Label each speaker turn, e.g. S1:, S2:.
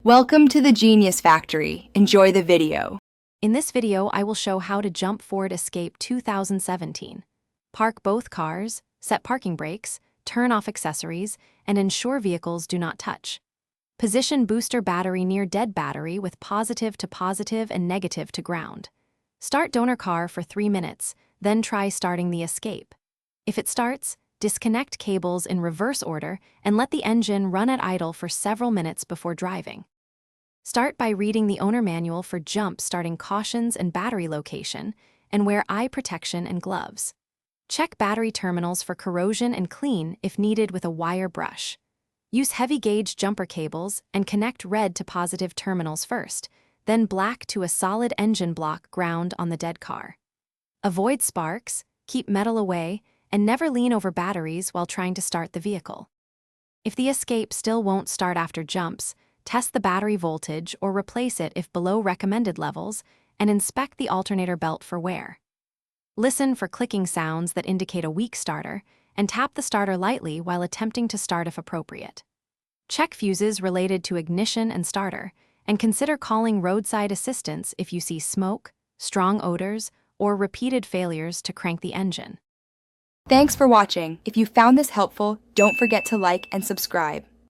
S1: Welcome to the Genius Factory. Enjoy the video.
S2: In this video, I will show how to jump Ford Escape 2017. Park both cars, set parking brakes, turn off accessories, and ensure vehicles do not touch. Position booster battery near dead battery with positive to positive and negative to ground. Start donor car for 3 minutes, then try starting the Escape. If it starts, disconnect cables in reverse order and let the engine run at idle for several minutes before driving. Start by reading the owner manual for jump starting cautions and battery location, and wear eye protection and gloves. Check battery terminals for corrosion and clean if needed with a wire brush. Use heavy gauge jumper cables and connect red to positive terminals first, then black to a solid engine block ground on the dead car. Avoid sparks, keep metal away, and never lean over batteries while trying to start the vehicle. If the Escape still won't start after jumps, test the battery voltage or replace it if below recommended levels, and inspect the alternator belt for wear. Listen for clicking sounds that indicate a weak starter, and tap the starter lightly while attempting to start if appropriate. Check fuses related to ignition and starter, and consider calling roadside assistance if you see smoke, strong odors, or repeated failures to crank the engine.
S1: Thanks for watching. If you found this helpful, don't forget to like and subscribe.